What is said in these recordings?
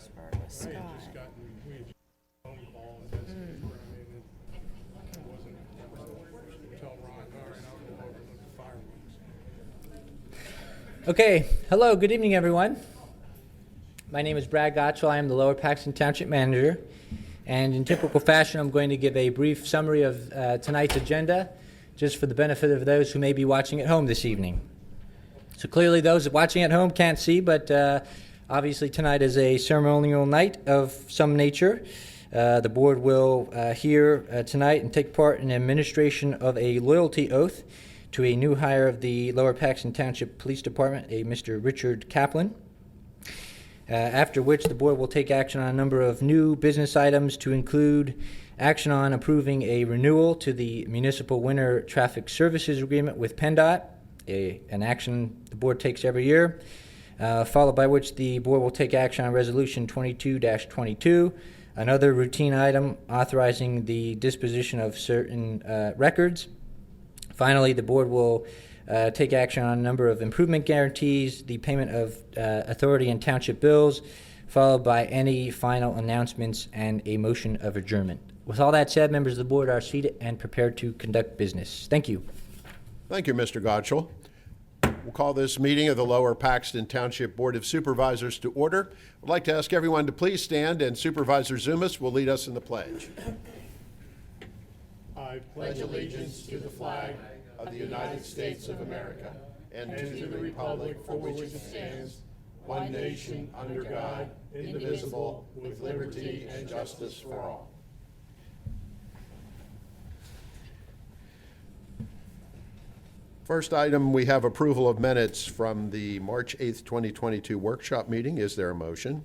Harrisburg with Scott. We had just phone call and that's it wasn't, tell Ron, all right, I'll go over and look at fireworks. Okay, hello, good evening, everyone. My name is Brad Gottschall. I am the Lower Paxton Township Manager. And in typical fashion, I'm going to give a brief summary of tonight's agenda, just for the benefit of those who may be watching at home this evening. So clearly those watching at home can't see, but obviously tonight is a ceremonial night of some nature. The board will hear tonight and take part in the administration of a loyalty oath to a new hire of the Lower Paxton Township Police Department, a Mr. Richard Kaplan. After which the board will take action on a number of new business items to include action on approving a renewal to the Municipal Winter Traffic Services Agreement with Penndot, an action the board takes every year, followed by which the board will take action on Resolution 22-22, another routine item authorizing the disposition of certain records. Finally, the board will take action on a number of improvement guarantees, the payment of authority and township bills, followed by any final announcements and a motion of adjournment. With all that said, members of the board are seated and prepared to conduct business. Thank you. Thank you, Mr. Gottschall. We'll call this meeting of the Lower Paxton Township Board of Supervisors to order. I'd like to ask everyone to please stand, and Supervisor Zumas will lead us in the pledge. I pledge allegiance to the flag of the United States of America and to the republic for which it stands, one nation under God, indivisible, with liberty and justice for all. First item, we have approval of minutes from the March 8th, 2022 workshop meeting. Is there a motion?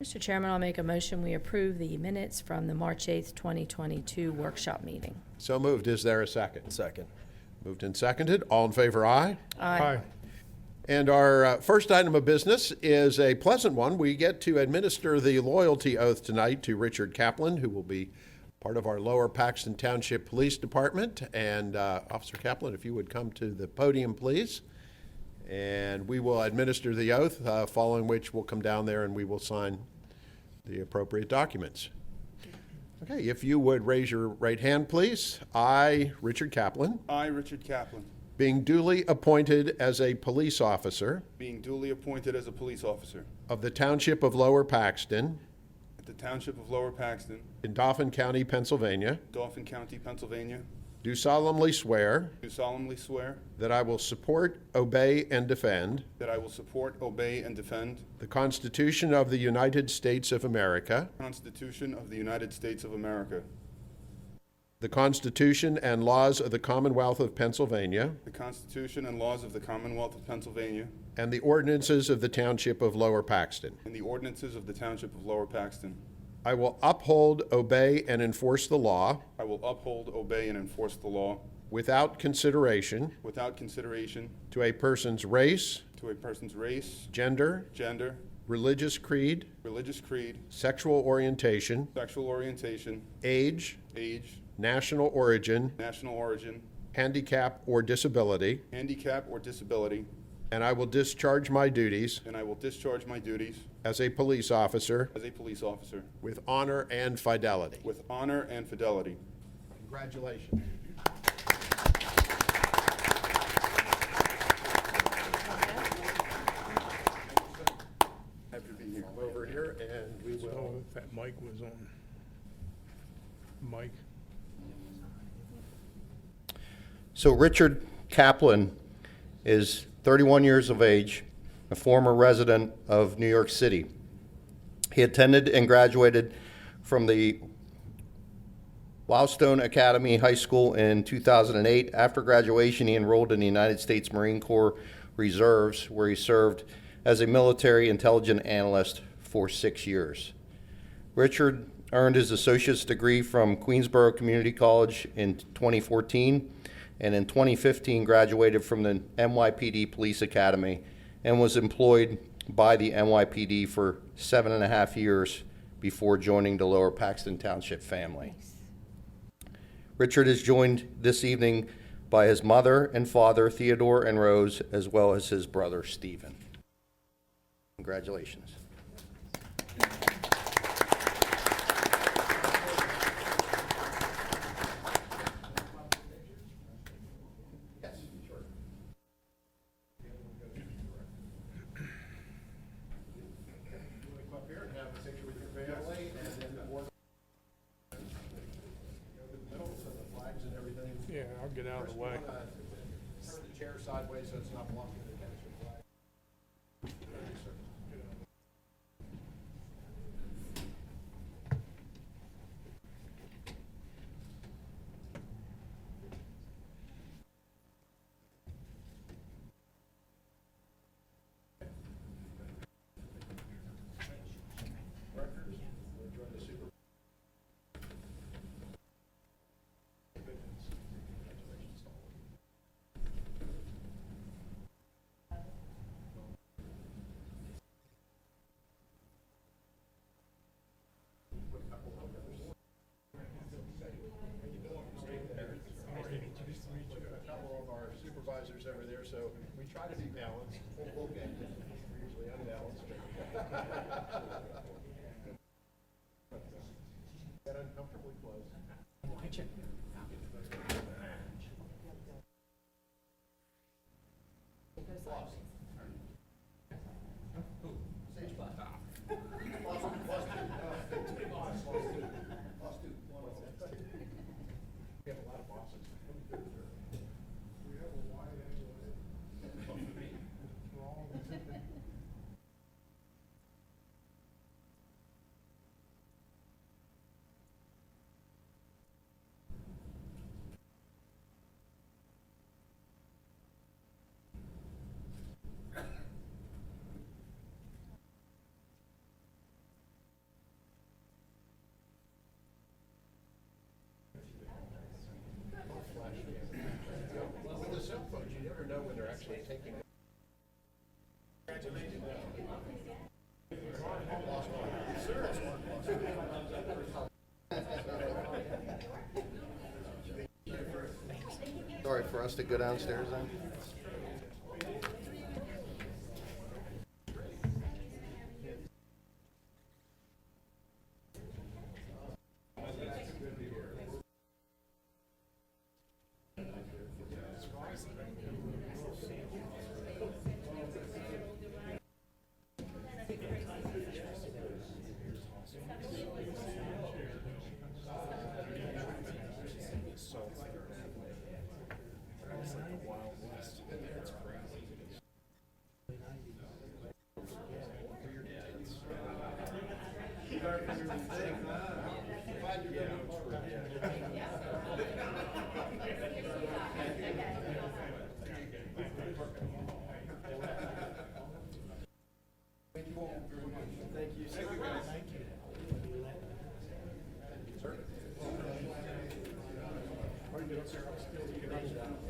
Mr. Chairman, I'll make a motion we approve the minutes from the March 8th, 2022 workshop meeting. So moved. Is there a second? Second. Moved and seconded. All in favor, aye. Aye. And our first item of business is a pleasant one. We get to administer the loyalty oath tonight to Richard Kaplan, who will be part of our Lower Paxton Township Police Department. And Officer Kaplan, if you would come to the podium, please. And we will administer the oath, following which we'll come down there and we will sign the appropriate documents. Okay, if you would raise your right hand, please. I, Richard Kaplan, I, Richard Kaplan, being duly appointed as a police officer being duly appointed as a police officer of the Township of Lower Paxton at the Township of Lower Paxton, in Dauphin County, Pennsylvania, Dauphin County, Pennsylvania, do solemnly swear do solemnly swear that I will support, obey, and defend that I will support, obey, and defend the Constitution of the United States of America, the Constitution of the United States of America, the Constitution and laws of the Commonwealth of Pennsylvania, the Constitution and laws of the Commonwealth of Pennsylvania, and the ordinances of the Township of Lower Paxton. and the ordinances of the Township of Lower Paxton. I will uphold, obey, and enforce the law I will uphold, obey, and enforce the law without consideration without consideration to a person's race, to a person's race, gender, gender, religious creed, religious creed, sexual orientation, sexual orientation, age, age, national origin, national origin, handicap, or disability, handicap, or disability, and I will discharge my duties and I will discharge my duties as a police officer as a police officer with honor and fidelity. with honor and fidelity. Congratulations. Happy to be here. Come over here and we will. So if that mic was on. Mike? So Richard Kaplan is 31 years of age, a former resident of New York City. He attended and graduated from the Wildstone Academy High School in 2008. After graduation, he enrolled in the United States Marine Corps Reserves, where he served as a military intelligence analyst for 6 years. Richard earned his associate's degree from Queensborough Community College in 2014, and in 2015 graduated from the NYPD Police Academy and was employed by the NYPD for 7.5 years before joining the Lower Paxton Township family. Richard is joined this evening by his mother and father, Theodore and Rose, as well as his brother, Stephen. Congratulations. get out of the way. Turn the chair sideways so it's not blocking the township flag. A couple of our supervisors over there, so we try to be balanced. We're usually unbalanced. Get uncomfortably close. We have a lot of bosses. We have a wide angle. With the cell phones, you never know when they're actually taking. Sorry for us to go downstairs then.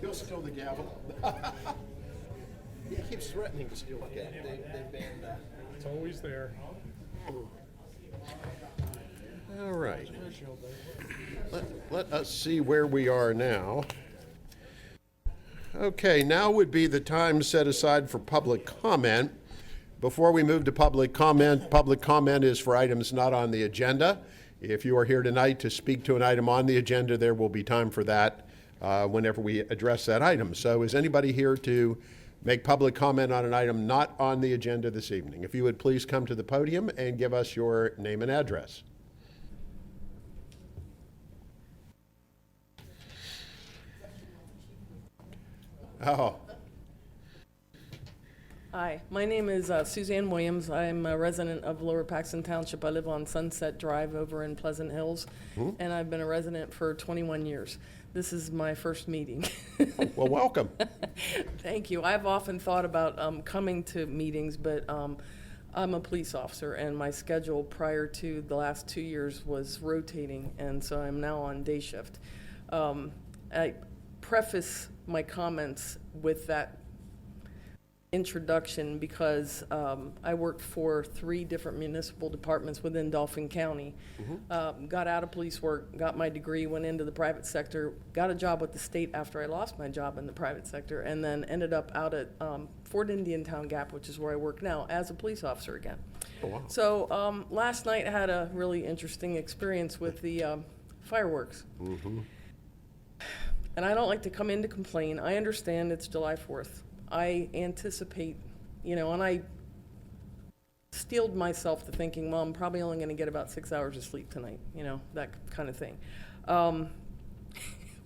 He'll steal the gavel. He keeps threatening to steal the gavel. They banned that. It's always there. All right. Let us see where we are now. Okay, now would be the time set aside for public comment. Before we move to public comment is for items not on the agenda. If you are here tonight to speak to an item on the agenda, there will be time for that whenever we address that item. So is anybody here to make public comment on an item not on the agenda this evening? If you would please come to the podium and give us your name and address. Oh, Hi, my name is Suzanne Williams. I'm a resident of Lower Paxton Township. I live on Sunset Drive over in Pleasant Hills, and I've been a resident for 21 years. This is my first meeting. well, welcome. Thank you. I've often thought about coming to meetings, but I'm a police officer, and my schedule prior to the last 2 years was rotating, and so I'm now on day shift. I preface my comments with that introduction because I worked for 3 different municipal departments within Dauphin County. Got out of police work, got my degree, went into the private sector, got a job with the state after I lost my job in the private sector, and then ended up out at Fort Indian Town Gap, which is where I work now, as a police officer again. Oh, wow. So last night I had a really interesting experience with the fireworks. And I don't like to come in to complain. I understand it's July 4th. I anticipate, and I steeled myself to thinking, well, I'm probably only going to get about 6 hours of sleep tonight, that kind of thing.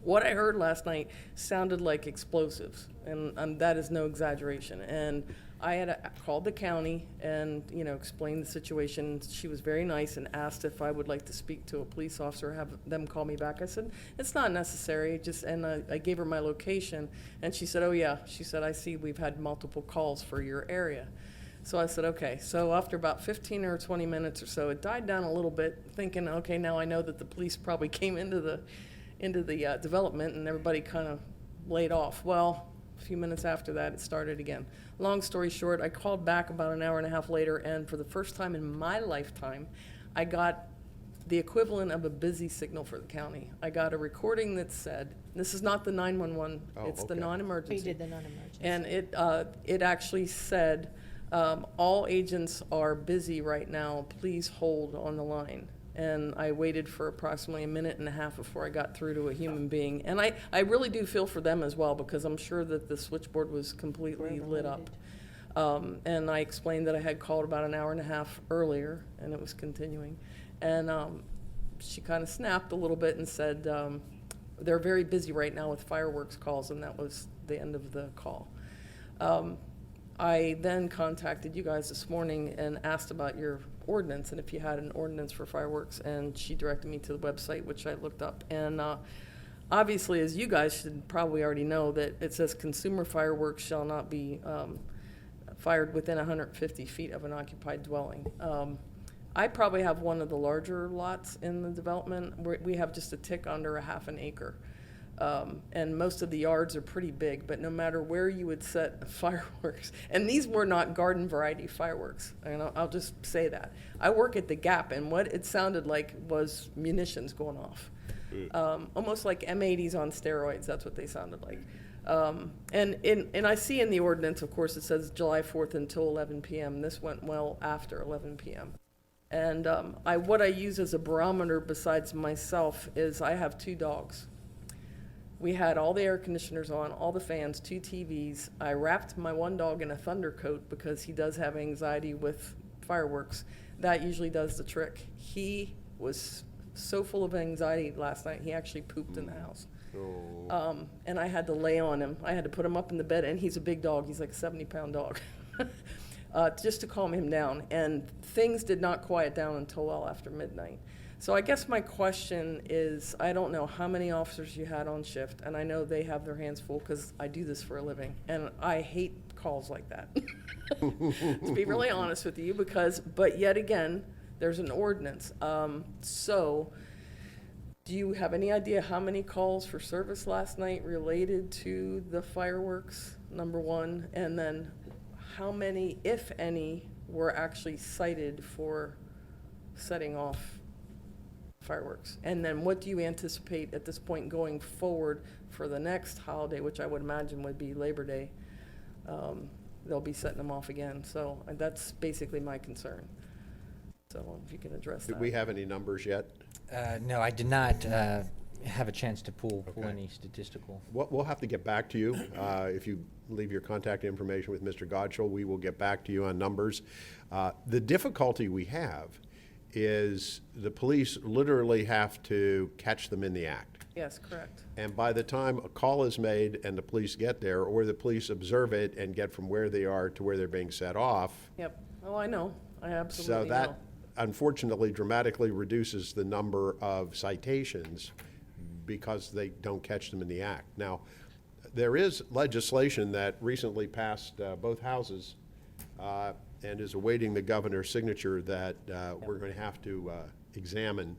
what I heard last night sounded like explosives, and that is no exaggeration. And I had called the county and, explained the situation. She was very nice and asked if I would like to speak to a police officer, have them call me back. I said, it's not necessary, and I gave her my location, and she said, oh yeah, she said, I see we've had multiple calls for your area. So I said, okay. So after about 15 or 20 minutes or so, it died down a little bit, thinking, okay, now I know that the police probably came into the development and everybody kind of laid off. Well, a few minutes after that, it started again. Long story short, I called back about an hour and a half later, and for the first time in my lifetime, I got the equivalent of a busy signal for the county. I got a recording that said, this is not the 911, it's the okay. non-emergency. We did the non-emergency. And it actually said, all agents are busy right now, please hold on the line. And I waited for approximately a minute and a half before I got through to a human being. And I really do feel for them as well, because I'm sure that the switchboard was completely lit up. And I explained that I had called about an hour and a half earlier, and it was continuing. And she kind of snapped a little bit and said, they're very busy right now with fireworks calls, and that was the end of the call. I then contacted you guys this morning and asked about your ordinance and if you had an ordinance for fireworks, and she directed me to the website, which I looked up. And obviously, as you guys should probably already know, that it says consumer fireworks shall not be fired within 150 feet of an occupied dwelling. I probably have one of the larger lots in the development. We have just a tick under a half an acre. And most of the yards are pretty big, but no matter where you would set fireworks, and these were not garden variety fireworks, and I'll just say that. I work at the Gap, and what it sounded like was munitions going off. Almost like M80s on steroids, that's what they sounded like. And I see in the ordinance, of course, it says July 4th until 11 p.m. This went well after 11 p.m. And what I use as a barometer besides myself is I have 2 dogs. We had all the air conditioners on, all the fans, 2 TVs. I wrapped my one dog in a thunder coat because he does have anxiety with fireworks. That usually does the trick. He was so full of anxiety last night, he actually pooped in the house. And I had to lay on him. I had to put him up in the bed, and he's a big dog. He's like a 70-pound dog. Just to calm him down. And things did not quiet down until well after midnight. So I guess my question is, I don't know how many officers you had on shift, and I know they have their hands full because I do this for a living, and I hate calls like that. To be really honest with you, but yet again, there's an ordinance. So do you have any idea how many calls for service last night related to the fireworks, number one, and then how many, if any, were actually cited for setting off fireworks? And then what do you anticipate at this point going forward for the next holiday, which I would imagine would be Labor Day? They'll be setting them off again. So that's basically my concern. So if you can address that. Did we have any numbers yet? No, I did not have a chance to pull Okay. any statistical. We'll have to get back to you. If you leave your contact information with Mr. Godshall, we will get back to you on numbers. The difficulty we have is the police literally have to catch them in the act. Yes, correct. And by the time a call is made and the police get there, or the police observe it and get from where they are to where they're being set off. Yep. Oh, I know. I So absolutely that know. unfortunately dramatically reduces the number of citations because they don't catch them in the act. Now, there is legislation that recently passed both houses and is awaiting the governor's signature that we're going to have to examine.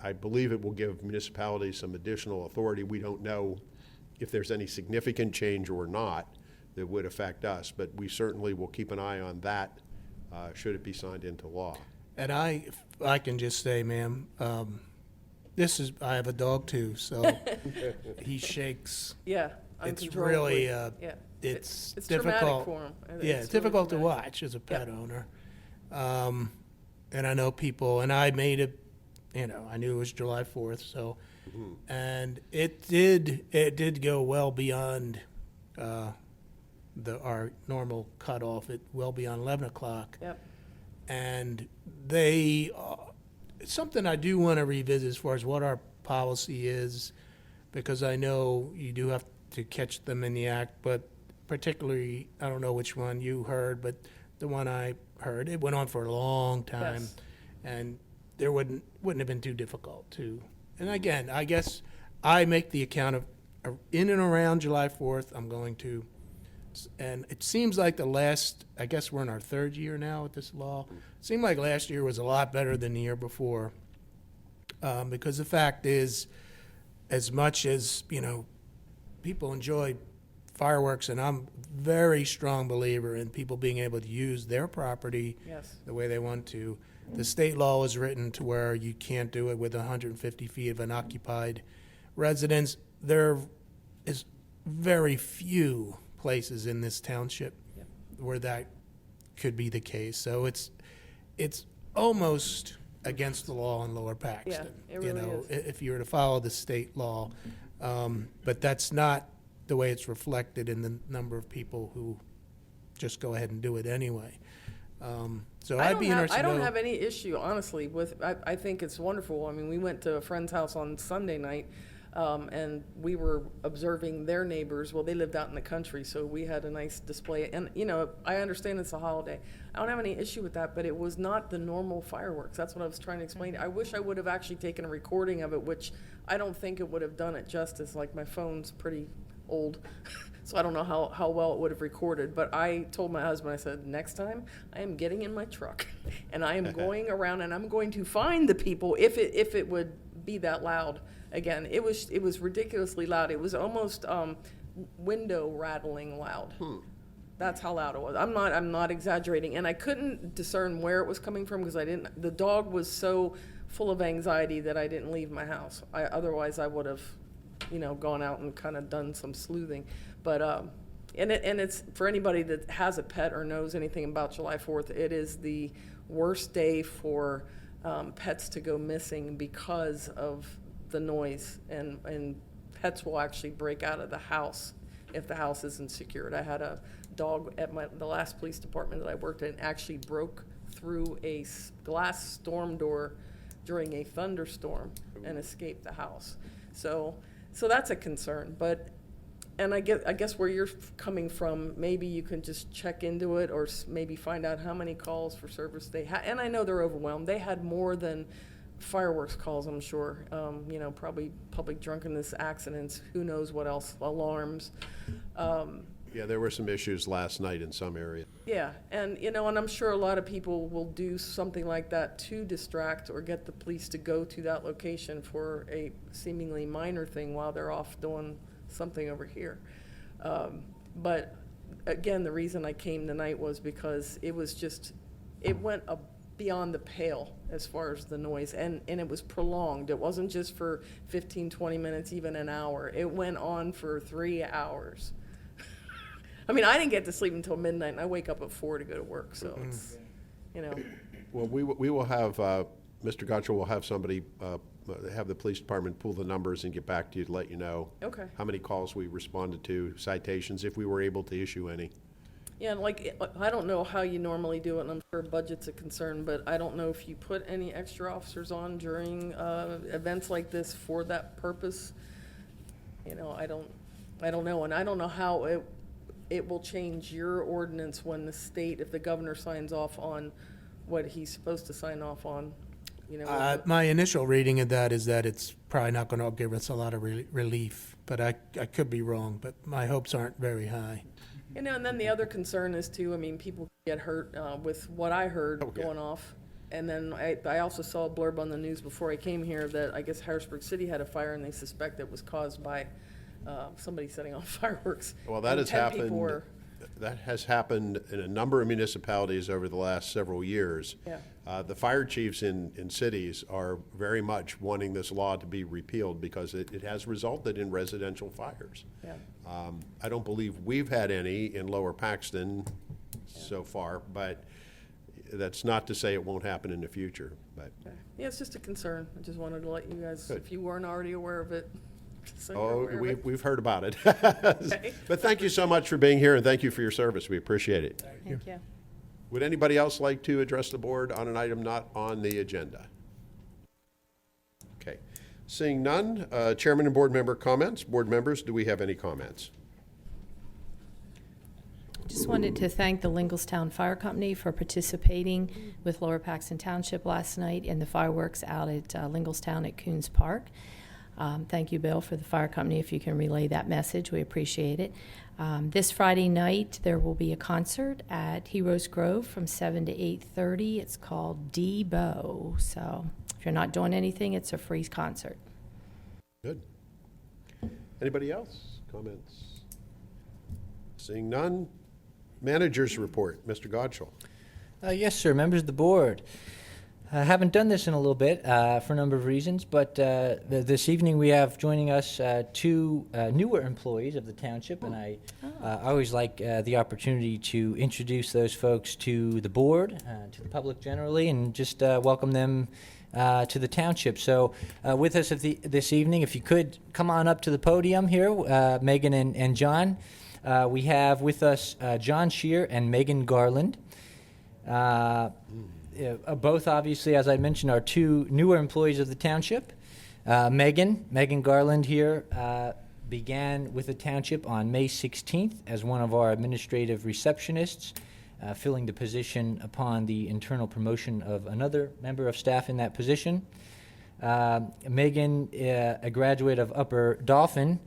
I believe it will give municipalities some additional authority. We don't know if there's any significant change or not that would affect us, but we certainly will keep an eye on that should it be signed into law. And if I can just say, ma'am, I have a dog too, so he shakes. Yeah. It's uncontrollably. really, Yeah. it's traumatic difficult. for him. Yeah, it's really difficult to traumatic. watch as a pet owner. And I know people, and I made it, I knew it was July 4th, so, and it did go well beyond our normal cutoff, well beyond 11 o'clock. Yep. And they, it's something I do want to revisit as far as what our policy is. because I know you do have to catch them in the act, but particularly, I don't know which one you heard, but the one I heard, it went on for a long time. Yes. And there wouldn't have been too difficult to. And again, I guess I make the account of in and around July 4th, I'm going to, and it seems like I guess we're in our third year now with this law. It seemed like last year was a lot better than the year before. Because the fact is, as much as, people enjoy fireworks, and I'm a very strong believer in people being able to use their property Yes. the way they want to. The state law is written to where you can't do it with 150 feet of an occupied residence. There is very few places in this township where that could be the case. So it's almost against the law in Lower Paxton. Yeah, it really is. If you were to follow the state law. But that's not the way it's reflected in the number of people who just go ahead and do it anyway. So I'd be interested I to know. don't have any issue, honestly, with, I think it's wonderful. I mean, we went to a friend's house on Sunday night, and we were observing their neighbors. Well, they lived out in the country, so we had a nice display. And, I understand it's a holiday. I don't have any issue with that, but it was not the normal fireworks. That's what I was trying to explain. I wish I would have actually taken a recording of it, which I don't think it would have done it justice. Like, my phone's pretty old, so I don't know how well it would have recorded. But I told my husband, I said, next time I am getting in my truck and I am going around and I'm going to find the people if it would be that loud again. It was ridiculously loud. It was almost window rattling loud. That's how loud it was. I'm not exaggerating, and I couldn't discern where it was coming from because the dog was so full of anxiety that I didn't leave my house. Otherwise I would have gone out and kind of done some sleuthing. But and it's for anybody that has a pet or knows anything about July 4th, it is the worst day for pets to go missing because of the noise, and pets will actually break out of the house if the house isn't secured. I had a dog at the last police department that I worked at, actually broke through a glass storm door during a thunderstorm and escaped the house. So that's a concern. But, and I guess where you're coming from, maybe you can just check into it, or maybe find out how many calls for service they had. And I know they're overwhelmed. They had more than fireworks calls, I'm sure. Probably public drunkenness, accidents, who knows what else, alarms. Yeah, there were some issues last night in some areas. Yeah, and and I'm sure a lot of people will do something like that to distract or get the police to go to that location for a seemingly minor thing while they're off doing something over here. But again, the reason I came tonight was because it went beyond the pale as far as the noise, and it was prolonged. It wasn't just for 15, 20 minutes, even an hour. It went on for 3 hours. I mean, I didn't get to sleep until midnight, and I wake up at 4 to go to work, so it's, Well, we will have, Mr. Gotcha will have somebody, have the police department pull the numbers and get back to you to let you know Okay. how many calls we responded to, citations, if we were able to issue any. Yeah, and I don't know how you normally do it, and I'm sure budget's a concern, but I don't know if you put any extra officers on during events like this for that purpose. I don't know, and I don't know how it will change your ordinance when if the governor signs off on what he's supposed to sign off on. My initial reading of that is that it's probably not going to give us a lot of relief, but I could be wrong, but my hopes aren't very high. And then the other concern is too, people get hurt with what I heard going off. And then I also saw a blurb on the news before I came here that I guess Harrisburg City had a fire, and they suspect it was caused by somebody setting off fireworks. Well, that And has 10 people happened, were- that has happened in a number of municipalities over the last several years. Yeah. The fire chiefs in cities are very much wanting this law to be repealed because it has resulted in residential fires. Yeah. I don't believe we've had any in Lower Paxton so far, but that's not to say it won't happen in the future. But Yeah, it's just a concern. I just wanted to let you guys, Good. if you weren't already aware of it. So you're aware of it. we've heard about it. But thank you so much for being here, and thank you for your service. We appreciate it. Thank you. Would anybody else like to address the board on an item not on the agenda? Okay. Seeing none, chairman and board member comments. Board members, do we have any comments? Just wanted to thank the Linglestown Fire Company for participating with Lower Paxton Township last night in the fireworks out at Linglestown at Coons Park. Thank you, Bill, for the fire company. If you can relay that message, we appreciate it. This Friday night, there will be a concert at Heroes Grove from 7 to 8:30. It's called Debo. So if you're not doing anything, it's a free concert. Good. Anybody else? Comments? Seeing none, managers report. Mr. Godshall. Yes, sir, members of the board. I haven't done this in a little bit for a number of reasons, but this evening we have joining us two newer employees of the township, and I always like the opportunity to introduce those folks to the board, to the public generally, and just welcome them to the township. So with us this evening, if you could come on up to the podium here, Megan and John. We have with us John Shear and Megan Garland. Both, obviously, as I mentioned, are two newer employees of the township. Megan Garland here began with the township on May 16th as one of our administrative receptionists, filling the position upon the internal promotion of another member of staff in that position. Megan, a graduate of Upper Dauphin,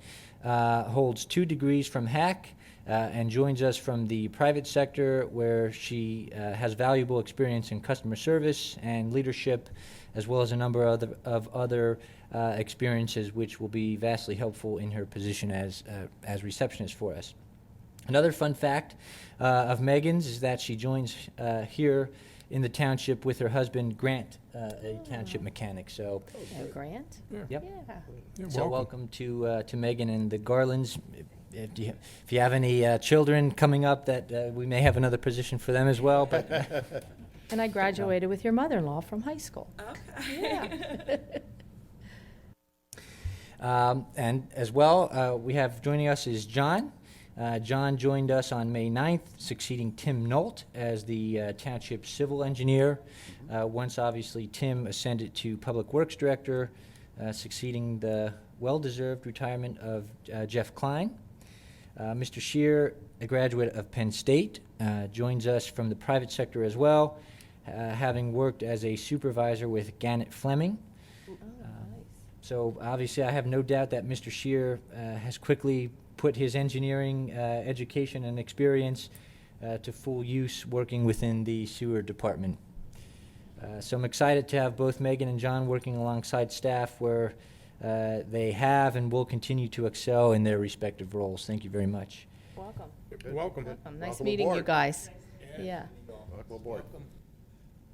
holds 2 degrees from HAC, and joins us from the private sector, where she has valuable experience in customer service and leadership, as well as a number of other experiences which will be vastly helpful in her position as receptionist for us. Another fun fact of Megan's is that she joins here in the township with her husband, Grant, a township mechanic. So, Grant? yep. Yeah. So welcome to Megan and the Garlands. If you have any children coming up, that we may have another position for them as well. But And I graduated with your mother-in-law from high school. Okay. Yeah. and as well, we have joining us is John. John joined us on May 9th, succeeding Tim Nolt as the township civil engineer. Once, obviously, Tim ascended to Public Works Director, succeeding the well-deserved retirement of Jeff Klein. Mr. Shear, a graduate of Penn State, joins us from the private sector as well, having worked as a supervisor with Gannett Fleming. So obviously I have no doubt that Mr. Shear has quickly put his engineering education and experience to full use working within the sewer department. So I'm excited to have both Megan and John working alongside staff where they have and will continue to excel in their respective roles. Thank you very much. Welcome. Welcome. Nice Welcome meeting you aboard. guys. Yeah. Welcome aboard.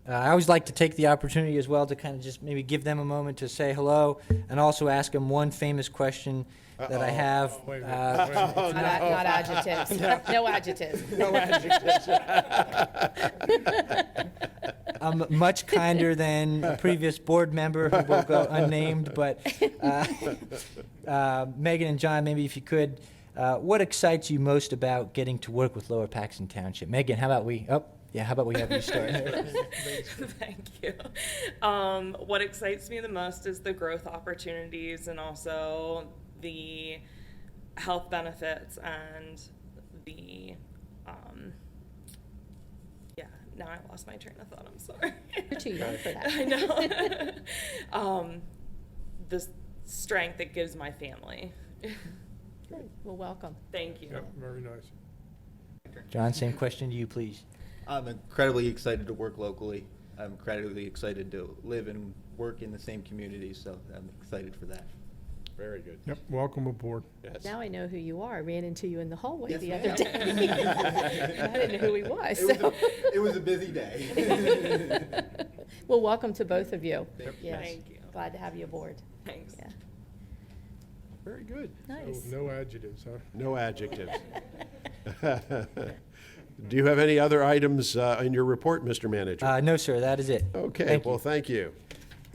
I always like to take the opportunity as well to kind of just maybe give them a moment to say hello and also ask them one famous question that I have. Not adjectives. No adjectives. No adjectives. I'm much kinder than a previous board member who will go unnamed, but Megan and John, maybe if you could, what excites you most about getting to work with Lower Paxton Township? Megan, how about we have you start? Thank you. What excites me the most is the growth opportunities and also the health benefits and the, now I lost my train of thought, I'm sorry. You're too young for that. I know. The strength it gives my family. Good. Well, welcome. Thank you. Very nice. John, same question to you, please. I'm incredibly excited to work locally. I'm incredibly excited to live and work in the same community, so I'm excited for that. Very good. Yep, welcome aboard. Yes. Now I know who you are. I ran into you in the hallway Yes, the other ma'am. day. I didn't know who he was. It was a busy day. Well, welcome to both of you. Yes. Thank you. Glad to have you aboard. Thanks. Yeah. Very good. Nice. No adjectives, huh? No adjectives. Do you have any other items in your report, Mr. Manager? No, sir, that is it. Okay, Thank you. well, thank you.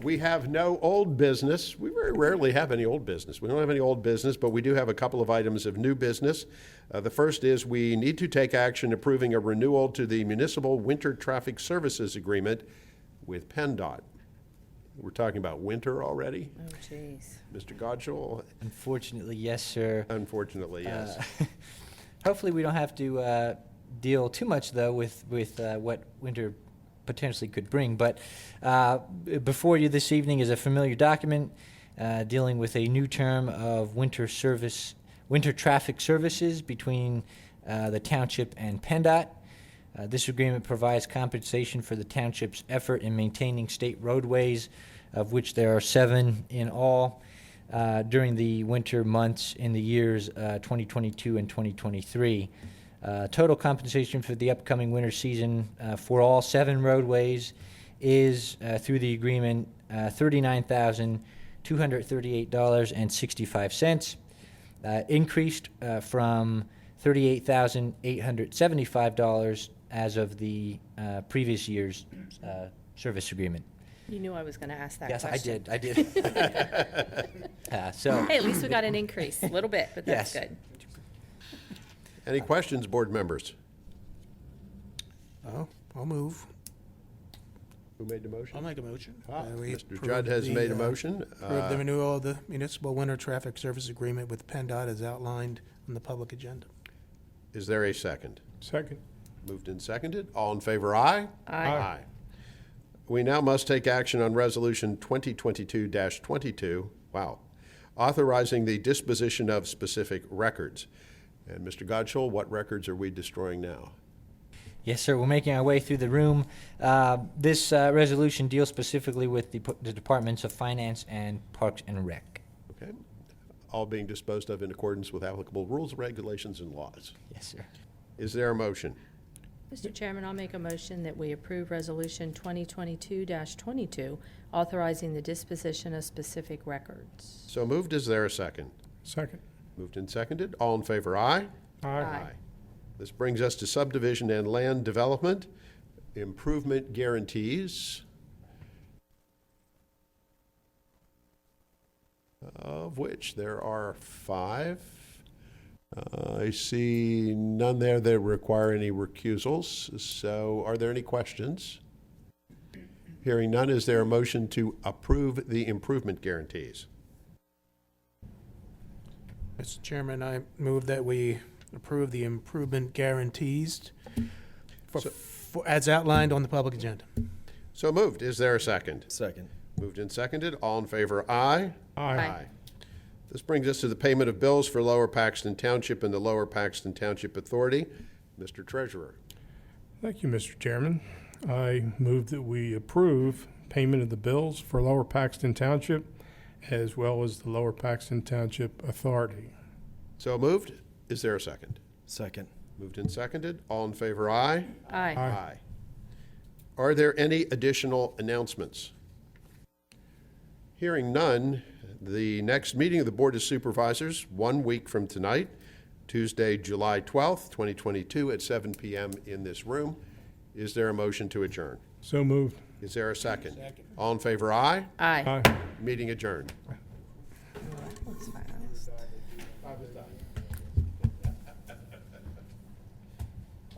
We have no old business. We very rarely have any old business. We don't have any old business, but we do have a couple of items of new business. The first is we need to take action approving a renewal to the Municipal Winter Traffic Services Agreement with Penndot. We're talking about winter already. Oh, jeez. Mr. Godshall, Unfortunately, yes, sir. unfortunately, yes. Hopefully, we don't have to deal too much, though, with what winter potentially could bring. But before you this evening is a familiar document dealing with a new term of winter traffic services between the Township and Penndot. This agreement provides compensation for the Township's effort in maintaining state roadways, of which there are 7 in all, during the winter months in the years 2022 and 2023. Total compensation for the upcoming winter season for all 7 roadways is, through the agreement, $39,238.65, increased from $38,875 as of the previous year's service agreement. You knew I was going to ask that Yes, question. I did. So, Hey, at least we got an increase, a little bit, but that's Yes. good. Any questions, board members? Oh, I'll move. Who made the motion? I'll make a motion. We Mr. approve Judd has the, made a motion. Approve the renewal of the municipal winter traffic service agreement with Penndot as outlined on the public agenda. Is there a second? Second. Moved and seconded. All in favor, aye? Aye. We now must take action on Resolution 2022-22, wow, authorizing the disposition of specific records. And Mr. Godshall, what records are we destroying now? yes, sir, we're making our way through the room. This resolution deals specifically with the Departments of Finance and Parks and Rec. Okay. All being disposed of in accordance with applicable rules, regulations, and laws. Yes, sir. Is there a motion? Mr. Chairman, I'll make a motion that we approve Resolution 2022-22, authorizing the disposition of specific records. So moved. Is there a second? Second. Moved and seconded. All in favor, aye? Aye. This brings us to subdivision and land development improvement guarantees, of which there are 5. I see none there that require any recusals. So are there any questions? Hearing none, is there a motion to approve the improvement guarantees? Mr. Chairman, I move that we approve the improvement guarantees as outlined on the public agenda. So moved. Is there a second? Second. Moved and seconded. All in favor, aye? Aye. This brings us to the payment of bills for Lower Paxton Township and the Lower Paxton Township Authority. Mr. Treasurer. Thank you, Mr. Chairman. I move that we approve payment of the bills for Lower Paxton Township as well as the Lower Paxton Township Authority. So moved. Is there a second? Second. Moved and seconded. All in favor, aye? Aye. Aye. Are there any additional announcements? Hearing none, the next meeting of the Board of Supervisors, 1 week from tonight, Tuesday, July 12th, 2022, at 7 p.m. in this room. Is there a motion to adjourn? So moved. Is there a second? All in favor, aye? Aye. Aye. Meeting adjourned.